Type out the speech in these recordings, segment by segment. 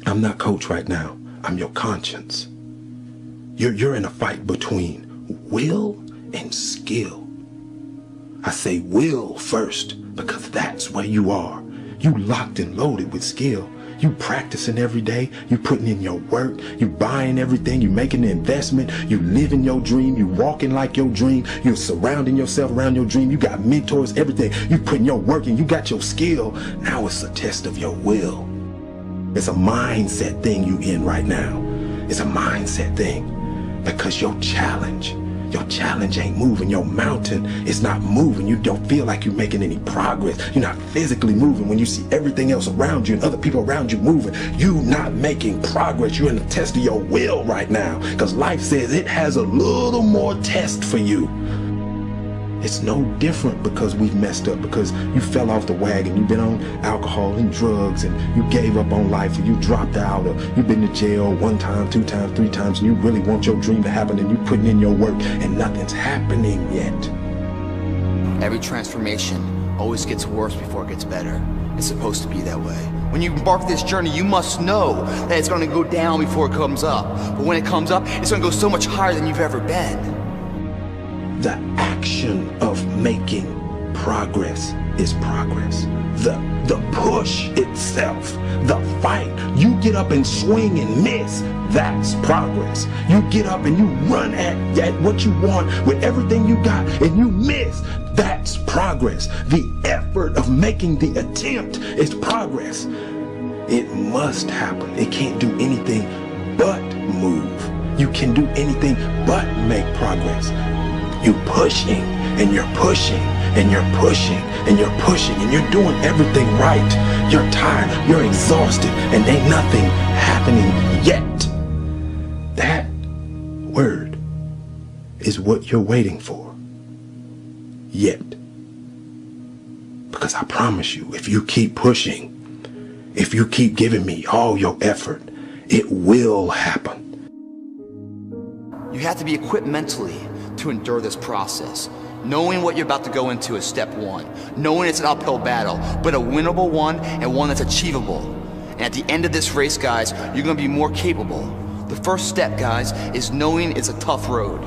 I'm not coach right now. I'm your conscience. You're in a fight between will and skill. I say will first because that's where you are. You locked and loaded with skill. You practicing every day. You putting in your work. You buying everything. You making the investment. You living your dream. You walking like your dream. You surrounding yourself around your dream. You got mentors, everything. You putting your work in. You got your skill. Now it's a test of your will. It's a mindset thing you in right now. It's a mindset thing because your challenge ain't moving. Your mountain is not moving. You don't feel like you're making any progress. You're not physically moving when you see everything else around you and other people around you moving. You're not making progress. You're in the test of your will right now because life says it has a little more test for you. It's no different because we've messed up, because you fell off the wagon, you've been on alcohol and drugs, and you gave up on life, or you dropped out, or you've been to jail 1 time, 2 times, 3 times, and you really want your dream to happen, and you're putting in your work, and nothing's happening yet. Every transformation always gets worse before it gets better. It's supposed to be that way. When you embark this journey, you must know that it's going to go down before it comes up. But when it comes up, it's going to go so much higher than you've ever been. The action of making progress is progress. The push itself, the fight, you get up and swing and miss, that's progress. You get up and you run at what you want with everything you got and you miss, that's progress. The effort of making the attempt is progress. It must happen. It can't do anything but move. You can do anything but make progress. You're pushing and you're pushing and you're pushing and you're pushing and you're doing everything right. You're tired, you're exhausted, and ain't nothing happening yet. That word is what you're waiting for. Yet. Because I promise you, if you keep pushing, if you keep giving me all your effort, it will happen. You have to be equipped mentally to endure this process. Knowing what you're about to go into is step 1. Knowing it's an uphill battle, but a winnable one and one that's achievable. And at the end of this race, guys, you're gonna be more capable. The first step, guys, is knowing it's a tough road.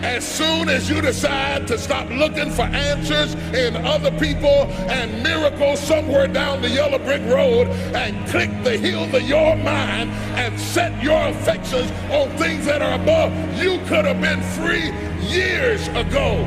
As soon as you decide to stop looking for answers in other people and miracles somewhere down the yellow brick road and click the heels of your mind and set your affections on things that are above, you could have been free years ago.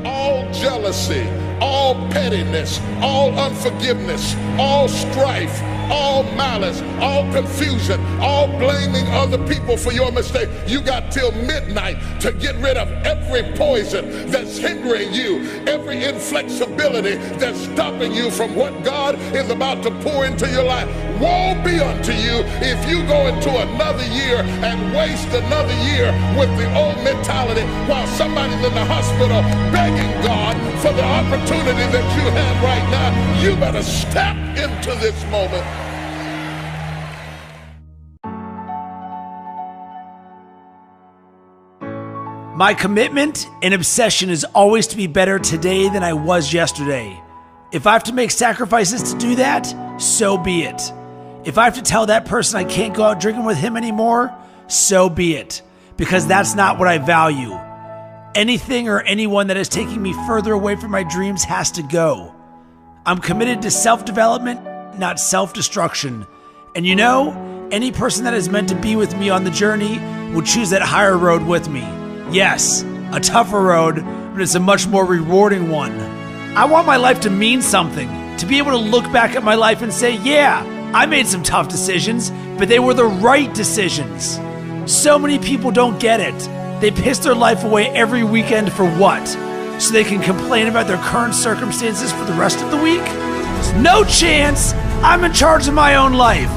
All jealousy, all pettiness, all unforgiveness, all strife, all malice, all confusion, all blaming other people for your mistake. You got till midnight to get rid of every poison that's hindering you, every inflexibility that's stopping you from what God is about to pour into your life. Woe be unto you if you go into another year and waste another year with the old mentality while somebody's in the hospital begging God for the opportunity that you have right now. You better step into this moment. My commitment and obsession is always to be better today than I was yesterday. If I have to make sacrifices to do that, so be it. If I have to tell that person I can't go out drinking with him anymore, so be it. Because that's not what I value. Anything or anyone that is taking me further away from my dreams has to go. I'm committed to self-development, not self-destruction. And you know, any person that is meant to be with me on the journey will choose that higher road with me. Yes, a tougher road, but it's a much more rewarding one. I want my life to mean something, to be able to look back at my life and say, yeah, I made some tough decisions, but they were the right decisions. So many people don't get it. They piss their life away every weekend for what? So they can complain about their current circumstances for the rest of the week? No chance! I'm in charge of my own life.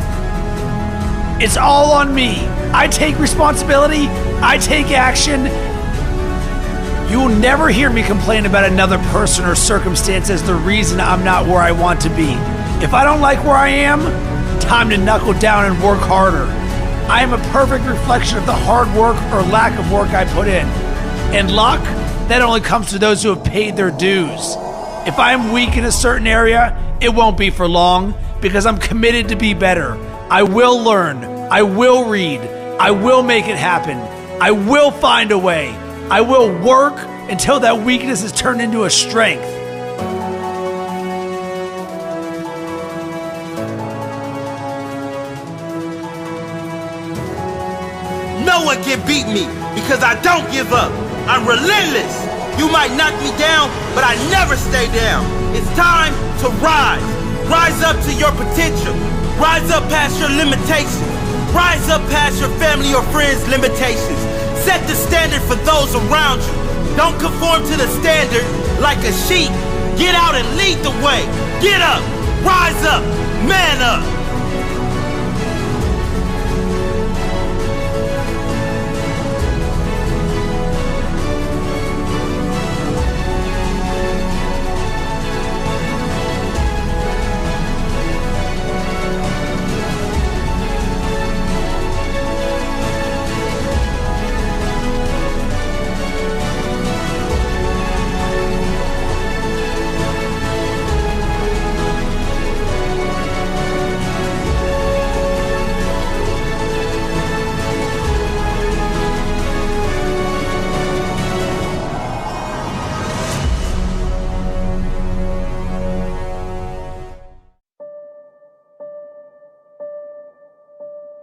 It's all on me. I take responsibility. I take action. You will never hear me complain about another person or circumstance as the reason I'm not where I want to be. If I don't like where I am, time to knuckle down and work harder. I am a perfect reflection of the hard work or lack of work I put in. And luck, that only comes to those who have paid their dues. If I am weak in a certain area, It won't be for long because I'm committed to be better. I will learn. I will read. I will make it happen. I will find a way. I will work until that weakness is turned into a strength. No one can beat me because I don't give up. I'm relentless. You might knock me down, but I never stay down. It's time to rise. Rise up to your potential. Rise up past your limitations. Rise up past your family or friends' limitations. Set the standard for those around you. Don't conform to the standard like a sheep. Get out and lead the way. Get up. Rise up. Man up.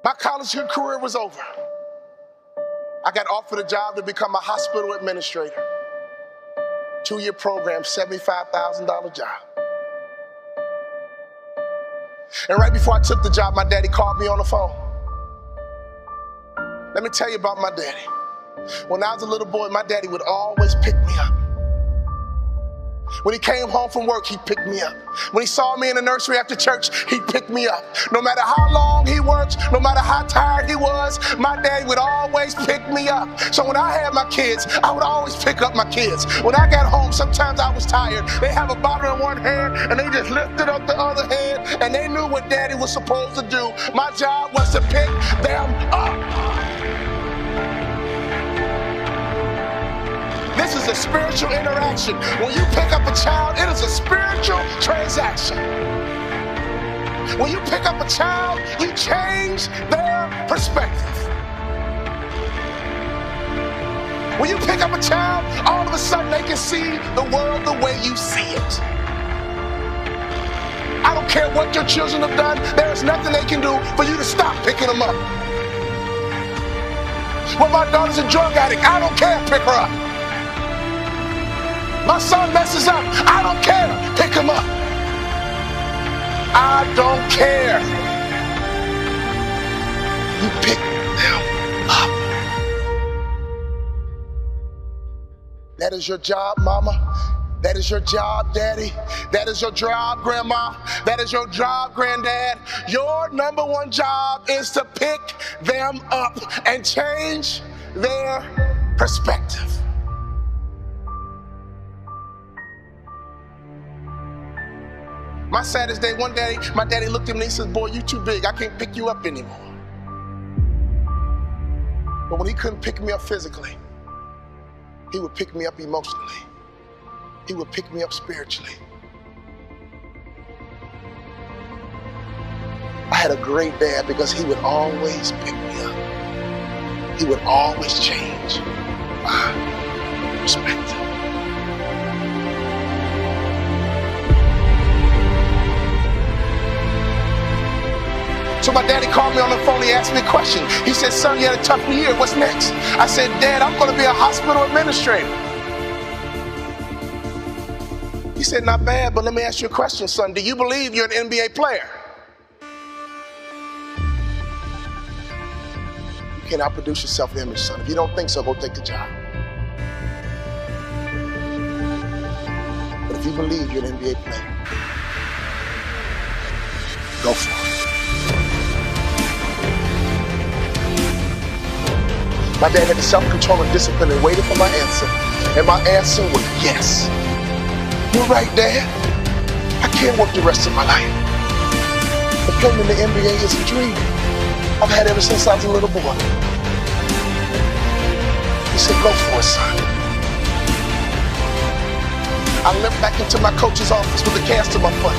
My college career was over. I got offered a job to become a hospital administrator. 2-year program, $75,000 job. And right before I took the job, my daddy called me on the phone. Let me tell you about my daddy. When I was a little boy, my daddy would always pick me up. When he came home from work, he'd pick me up. When he saw me in the nursery after church, he'd pick me up. No matter how long he worked, no matter how tired he was, my daddy would always pick me up. So when I had my kids, I would always pick up my kids. When I got home, sometimes I was tired. They have a bottle in one hand, and they just lifted up the other hand, and they knew what daddy was supposed to do. My job was to pick them up. This is a spiritual interaction. When you pick up a child, it is a spiritual transaction. When you pick up a child, you change their perspective. When you pick up a child, all of a sudden they can see the world the way you see it. I don't care what your children have done, there is nothing they can do for you to stop picking them up. Well, my daughter's a drug addict, I don't care, pick her up. My son messes up, I don't care, pick him up. I don't care. You pick them up. That is your job, mama. That is your job, daddy. That is your job, grandma. That is your job, granddad. Your number one job is to pick them up and change their perspective. My saddest day, one day, my daddy looked at me and he said, boy, you too big. I can't pick you up anymore. But when he couldn't pick me up physically, he would pick me up emotionally. He would pick me up spiritually. I had a great dad because he would always pick me up. He would always change my perspective. So my daddy called me on the phone, he asked me a question. He said, son, you had a tough year, what's next? I said, Dad, I'm gonna be a hospital administrator. He said, not bad, but let me ask you a question, son. Do you believe you're an NBA player? You can't outproduce your self-image, son. If you don't think so, go take the job. But if you believe you're an NBA player, go for it. My dad had the self-control and discipline and waited for my answer. And my answer was yes. You're right, Dad. I can't work the rest of my life. But playing in the NBA is a dream I've had ever since I was a little boy. He said, go for it, son. I limped back into my coach's office with a cast on my foot.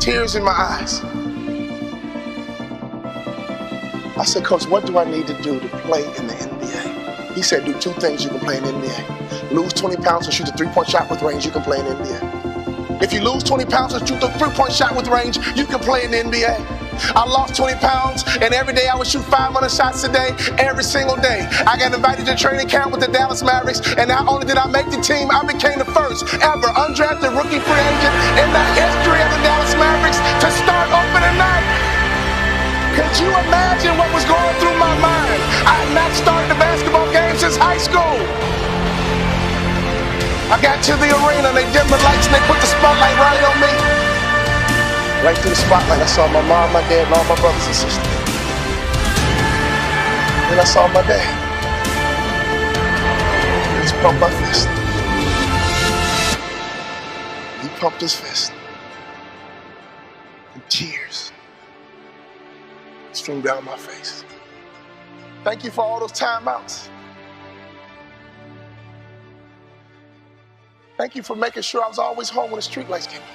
tears in my eyes. I said, Coach, what do I need to do to play in the NBA? He said, do 2 things you can play in the NBA. Lose 20 pounds and shoot a 3-point shot with range, you can play in the NBA. If you lose 20 pounds and shoot a 3-point shot with range, you can play in the NBA. I lost 20 pounds, and every day I would shoot 500 shots a day, every single day. I got invited to training camp with the Dallas Mavericks, and not only did I make the team, I became the first ever undrafted rookie free agent in the history of the Dallas Mavericks to start opening night. Could you imagine what was going through my mind? I had not started a basketball game since high school. I got to the arena, and they dimmed the lights, and they put the spotlight right on me. Right through the spotlight, I saw my mom, my dad, and all my brothers and sisters. Then I saw my dad. He just pumped my fist. He pumped his fist. And tears streamed down my face. Thank you for all those timeouts. Thank you for making sure I was always home when the streetlights came on.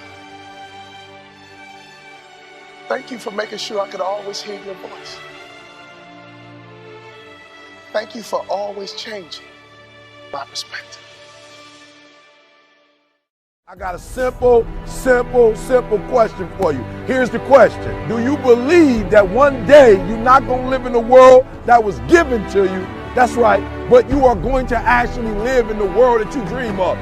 Thank you for making sure I could always hear your voice. Thank you for always changing my perspective. I got a simple question for you. Here's the question. Do you believe that one day you're not going to live in the world that was given to you? That's right, but you are going to actually live in the world that you dream of.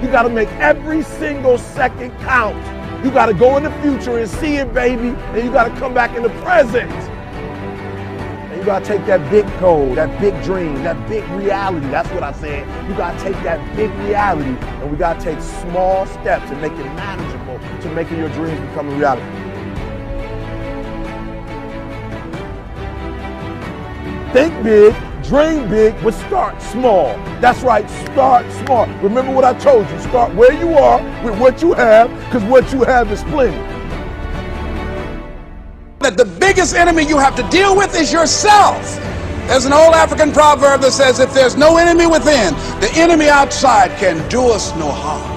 You got to make every single second count. You got to go in the future and see it, baby, and you got to come back in the present. And you got to take that big goal, that big dream, that big reality. That's what I said. You got to take that big reality, and we got to take small steps and make it manageable to making your dreams become a reality. Think big. Dream big, but start small. That's right, start small. Remember what I told you, start where you are with what you have, because what you have is plenty. That the biggest enemy you have to deal with is yourself. There's an old African proverb that says, if there's no enemy within, the enemy outside can do us no harm.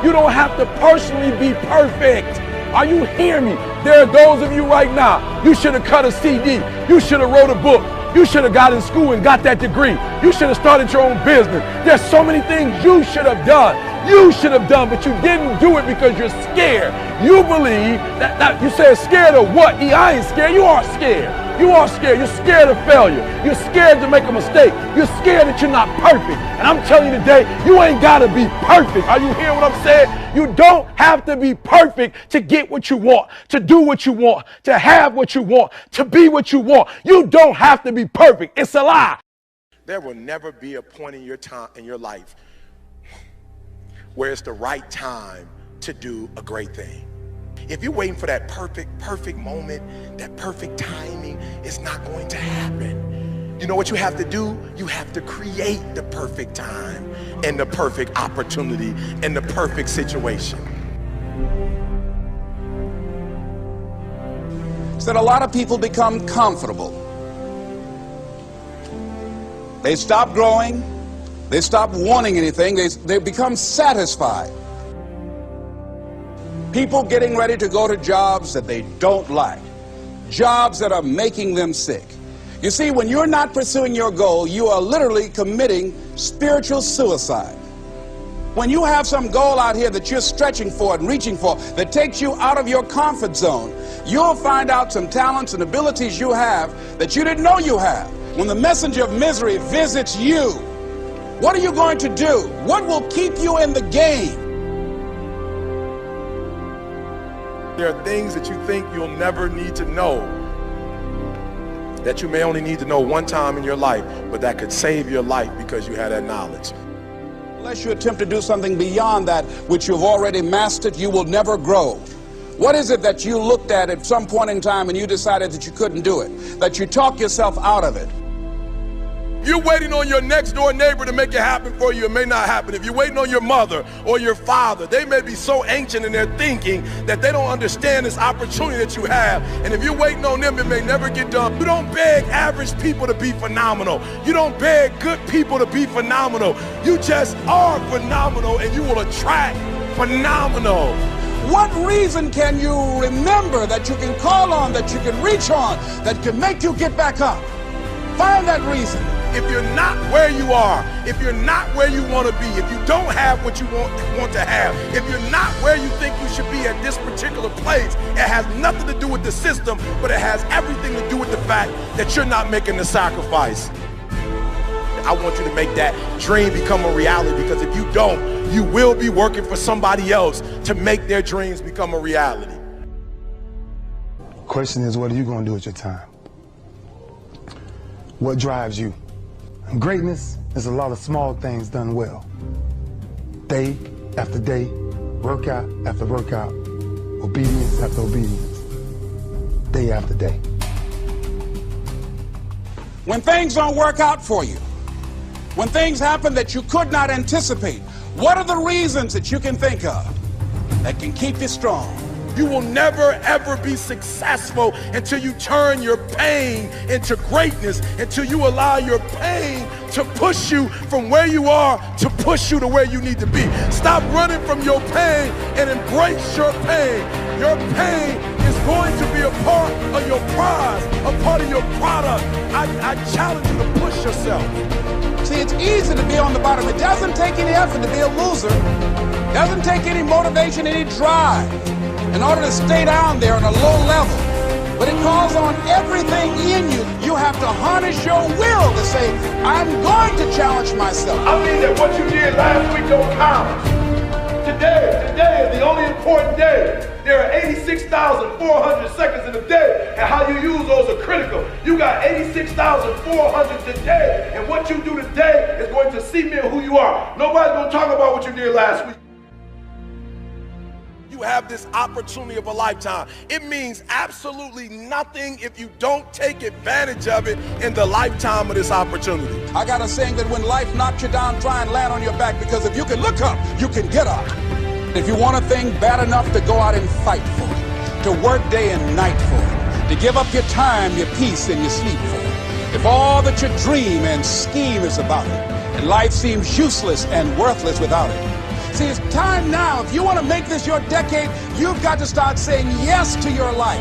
You don't have to personally be perfect. Are you hearing me? There are those of you right now, you should have cut a CD. You should have wrote a book. You should have got in school and got that degree. You should have started your own business. There's so many things you should have done. You should have done, but you didn't do it because you're scared. You believe that you said scared of what? I ain't scared. You are scared. You are scared. You're scared of failure. You're scared to make a mistake. You're scared that you're not perfect. And I'm telling you today, you ain't got to be perfect. Are you hearing what I'm saying? You don't have to be perfect to get what you want, to do what you want, to have what you want, to be what you want. You don't have to be perfect. It's a lie. There will never be a point in your time, in your life, where it's the right time to do a great thing. If you're waiting for that perfect moment, that perfect timing, it's not going to happen. You know what you have to do? You have to create the perfect time and the perfect opportunity and the perfect situation. So that a lot of people become comfortable. They stop growing. They stop wanting anything. They become satisfied. People getting ready to go to jobs that they don't like. Jobs that are making them sick. You see, when you're not pursuing your goal, you are literally committing spiritual suicide. When you have some goal out here that you're stretching for and reaching for that takes you out of your comfort zone, you'll find out some talents and abilities you have that you didn't know you have. When the messenger of misery visits you, what are you going to do? What will keep you in the game? There are things that you think you'll never need to know, that you may only need to know one time in your life, but that could save your life because you had that knowledge. Unless you attempt to do something beyond that which you've already mastered, you will never grow. What is it that you looked at some point in time and you decided that you couldn't do it, that you talked yourself out of it? If you're waiting on your next door neighbor to make it happen for you, it may not happen. If you're waiting on your mother or your father, they may be so ancient in their thinking that they don't understand this opportunity that you have. And if you're waiting on them, it may never get done. You don't beg average people to be phenomenal. You don't beg good people to be phenomenal. You just are phenomenal, and you will attract phenomenal. What reason can you remember that you can call on, that you can reach on, that can make you get back up? Find that reason. If you're not where you are, if you're not where you want to be, if you don't have what you want to have, if you're not where you think you should be at this particular place, it has nothing to do with the system, but it has everything to do with the fact that you're not making the sacrifice. I want you to make that dream become a reality, because if you don't, you will be working for somebody else to make their dreams become a reality. Question is, what are you going to do with your time? What drives you? And greatness is a lot of small things done well. Day after day, workout after workout, obedience after obedience, day after day. When things don't work out for you, when things happen that you could not anticipate, what are the reasons that you can think of that can keep you strong? You will never ever be successful until you turn your pain into greatness, until you allow your pain to push you from where you are to push you to where you need to be. Stop running from your pain and embrace your pain. Your pain is going to be a part of your prize, a part of your product. I challenge you to push yourself. See, it's easy to be on the bottom. It doesn't take any effort to be a loser. It doesn't take any motivation, any drive in order to stay down there on a low level. But it calls on everything in you. You have to harness your will to say, I'm going to challenge myself. I mean that what you did last week don't count. Today is the only important day. There are 86,400 seconds in a day, and how you use those are critical. You got 86,400 today, and what you do today is going to cement who you are. Nobody's going to talk about what you did last week. You have this opportunity of a lifetime. It means absolutely nothing if you don't take advantage of it in the lifetime of this opportunity. I got a saying that when life knocks you down, try and land on your back, because if you can look up, you can get up. If you want a thing bad enough to go out and fight for it, to work day and night for it, to give up your time, your peace, and your sleep for it, if all that you dream and scheme is about it, and life seems useless and worthless without it. See, it's time now. If you want to make this your decade, you've got to start saying yes to your life.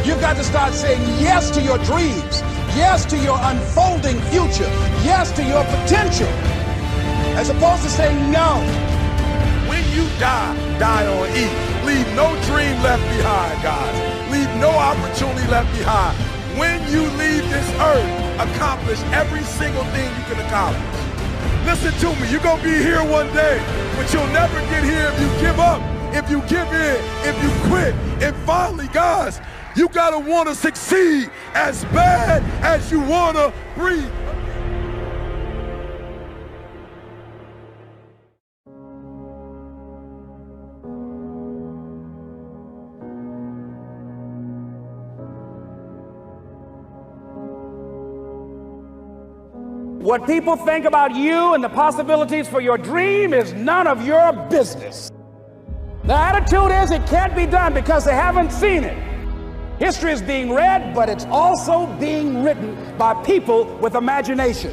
You've got to start saying yes to your dreams, yes to your unfolding future, yes to your potential, as opposed to saying no. When you die on E. Leave no dream left behind, guys. Leave no opportunity left behind. When you leave this earth, accomplish every single thing you can accomplish. Listen to me, you're going to be here one day, but you'll never get here if you give up, if you give in, if you quit. And finally, guys, you got to want to succeed as bad as you want to breathe. What people think about you and the possibilities for your dream is none of your business. The attitude is it can't be done because they haven't seen it. History is being read, but it's also being written by people with imagination.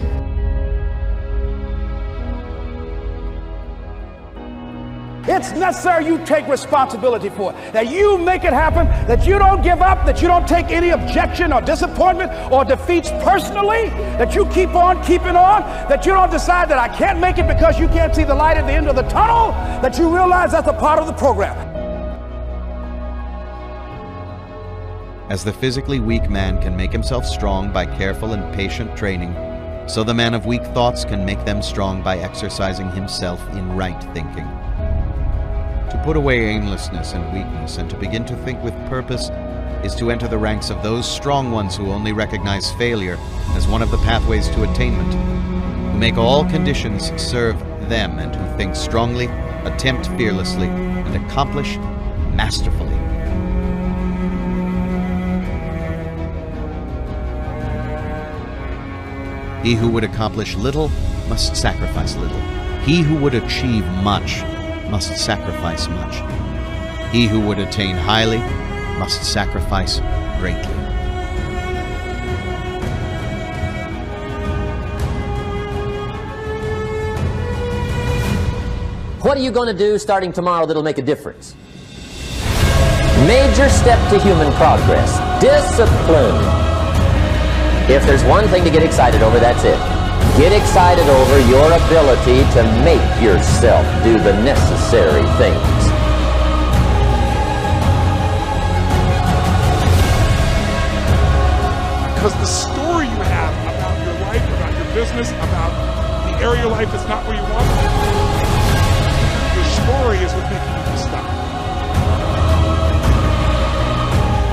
It's necessary you take responsibility for it, that you make it happen, that you don't give up, that you don't take any objection or disappointment or defeats personally, that you keep on keeping on, that you don't decide that I can't make it because you can't see the light at the end of the tunnel, that you realize that's a part of the program. As the physically weak man can make himself strong by careful and patient training, so the man of weak thoughts can make them strong by exercising himself in right thinking. To put away aimlessness and weakness and to begin to think with purpose is to enter the ranks of those strong ones who only recognize failure as one of the pathways to attainment, who make all conditions serve them and who think strongly, attempt fearlessly, and accomplish masterfully. He who would accomplish little must sacrifice little. He who would achieve much must sacrifice much. He who would attain highly must sacrifice greatly. What are you going to do starting tomorrow that'll make a difference? Major step to human progress. Discipline. If there's one thing to get excited over, that's it. Get excited over your ability to make yourself do the necessary things. Because the story you have about your life, about your business, about the area of your life that's not where you want it, your story is what making you stop.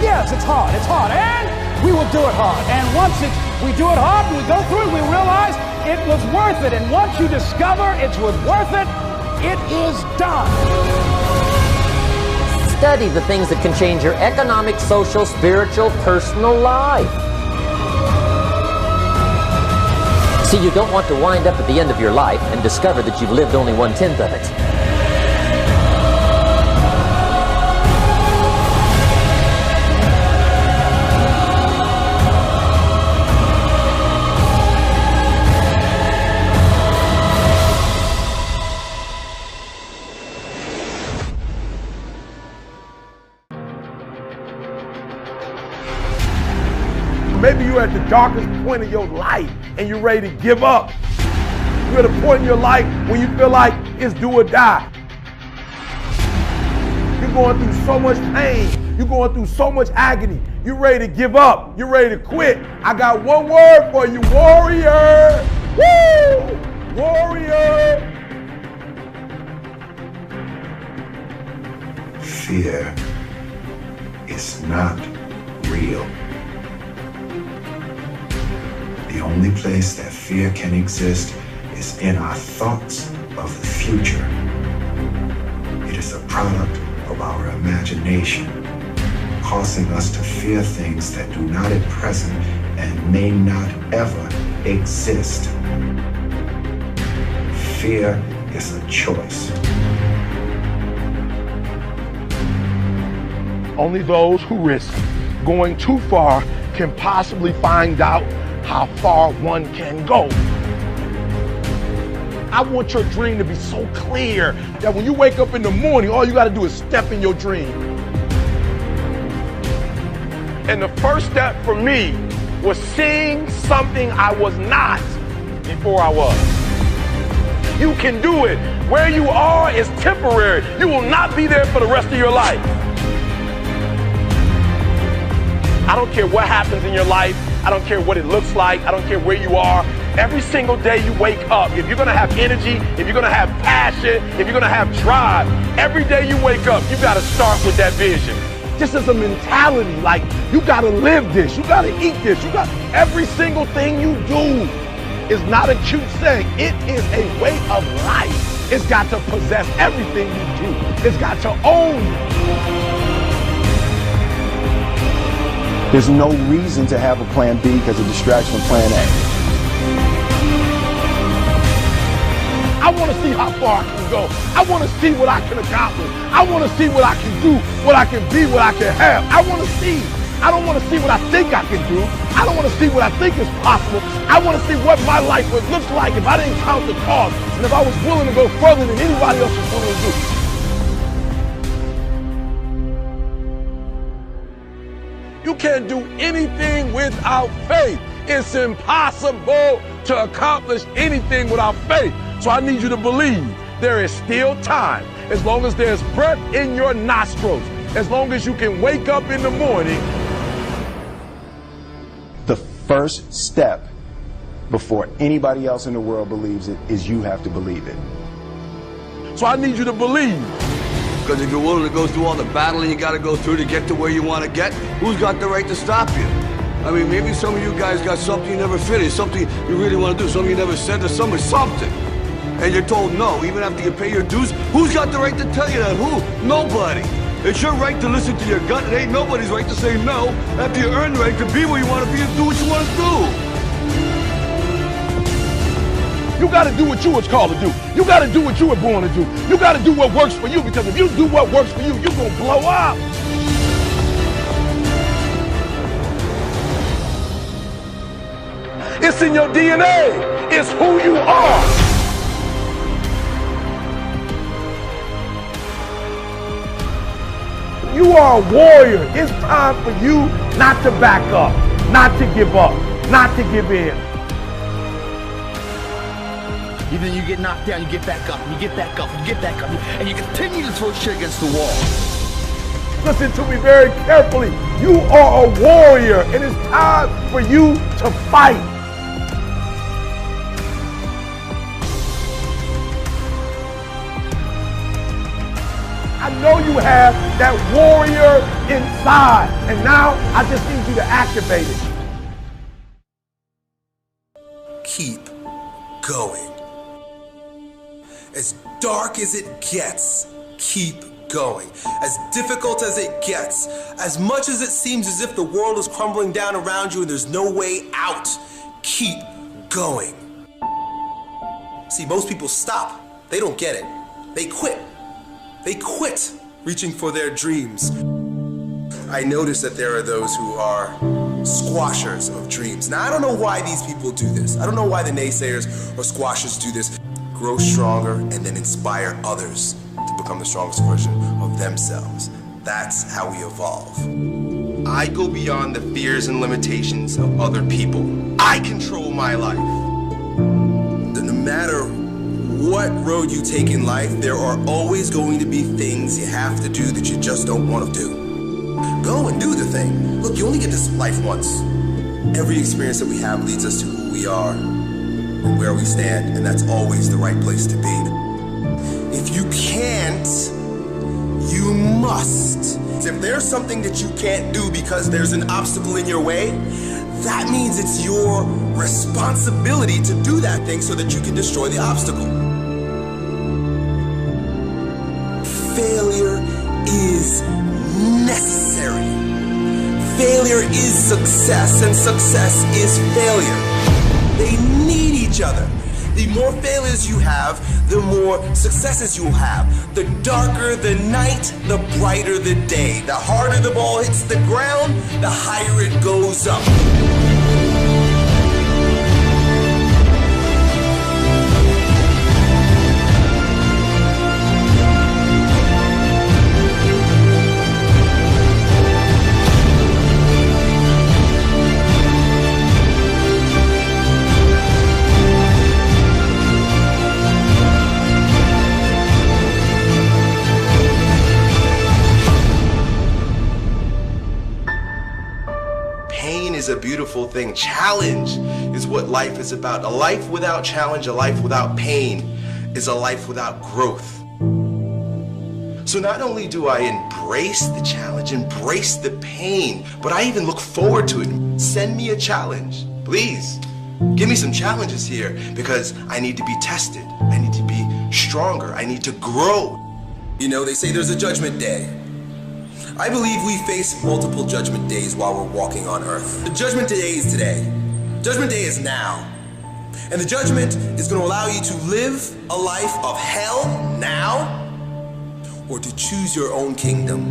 Yes, it's hard, and we will do it hard. And once we do it hard, and we go through it, we realize it was worth it. And once you discover it was worth it, it is done. Study the things that can change your economic, social, spiritual, personal life. See, you don't want to wind up at the end of your life and discover that you've lived only 1/10 of it. Maybe you're at the darkest point of your life and you're ready to give up. You're at a point in your life when you feel like it's do or die. You're going through so much pain. You're going through so much agony. You're ready to give up. You're ready to quit. I got one word for you, warrior. Woo! Warrior. Fear is not real. The only place that fear can exist is in our thoughts of the future. It is a product of our imagination, causing us to fear things that do not at present and may not ever exist. Fear is a choice. Only those who risk going too far can possibly find out how far one can go. I want your dream to be so clear that when you wake up in the morning, all you got to do is step in your dream. And the first step for me was seeing something I was not before I was. You can do it. Where you are is temporary. You will not be there for the rest of your life. I don't care what happens in your life. I don't care what it looks like. I don't care where you are. Every single day you wake up, if you're gonna have energy, if you're gonna have passion, if you're gonna have drive, every day you wake up, you gotta start with that vision. Just as a mentality, like you gotta live this, you gotta eat this, you got every single thing you do is not a cute saying. It is a way of life. It's got to possess everything you do. It's got to own you. There's no reason to have a plan B because of distraction from plan A. I want to see how far I can go. I want to see what I can accomplish. I want to see what I can do, what I can be, what I can have. I want to see. I don't want to see what I think I can do. I don't want to see what I think is possible. I want to see what my life would look like if I didn't count the cost and if I was willing to go further than anybody else was willing to do. You can't do anything without faith. It's impossible to accomplish anything without faith. So I need you to believe there is still time. As long as there's breath in your nostrils, as long as you can wake up in the morning. The first step before anybody else in the world believes it is you have to believe it. So I need you to believe. Because if you're willing to go through all the battling you got to go through to get to where you want to get, who's got the right to stop you? I mean, maybe some of you guys got something you never finished, something you really want to do, something you never said to somebody, something. And you're told no, even after you pay your dues. Who's got the right to tell you that? Who? Nobody. It's your right to listen to your gut. It ain't nobody's right to say no after you earn the right to be where you want to be and do what you want to do. You got to do what you was called to do. You got to do what you were born to do. You got to do what works for you, because if you do what works for you, you're going to blow up. It's in your DNA. It's who you are. You are a warrior. It's time for you not to back up, not to give up, not to give in. Even though you get knocked down, you get back up, and you get back up, and you get back up, and you continue to throw shit against the wall. Listen to me very carefully. You are a warrior, and it's time for you to fight. I know you have that warrior inside, and now I just need you to activate it. Keep going. As dark as it gets, keep going. As difficult as it gets, as much as it seems as if the world is crumbling down around you and there's no way out, keep going. See, most people stop. They don't get it. They quit. They quit reaching for their dreams. I notice that there are those who are squashers of dreams. Now, I don't know why these people do this. I don't know why the naysayers or squashers do this. Grow stronger and then inspire others to become the strongest version of themselves. That's how we evolve. I go beyond the fears and limitations of other people. I control my life. No matter what road you take in life, there are always going to be things you have to do that you just don't want to do. Go and do the thing. Look, you only get this life once. Every experience that we have leads us to who we are and where we stand, and that's always the right place to be. If you can't, you must. If there's something that you can't do because there's an obstacle in your way, that means it's your responsibility to do that thing so that you can destroy the obstacle. Failure is necessary. Failure is success, and success is failure. They need each other. The more failures you have, the more successes you will have. The darker the night, the brighter the day. The harder the ball hits the ground, the higher it goes up. Pain is a beautiful thing. Challenge is what life is about. A life without challenge, a life without pain, is a life without growth. So not only do I embrace the challenge, embrace the pain, but I even look forward to it. Send me a challenge, please. Give me some challenges here, because I need to be tested. I need to be stronger. I need to grow. You know, they say there's a judgment day. I believe we face multiple judgment days while we're walking on earth. The judgment day is today. Judgment day is now. And the judgment is going to allow you to live a life of hell now, or to choose your own kingdom.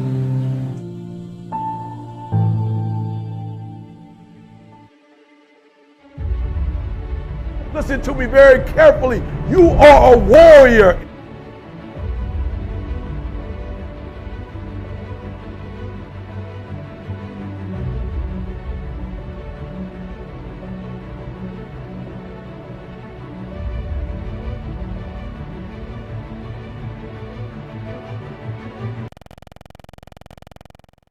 Listen to me very carefully. You are a warrior.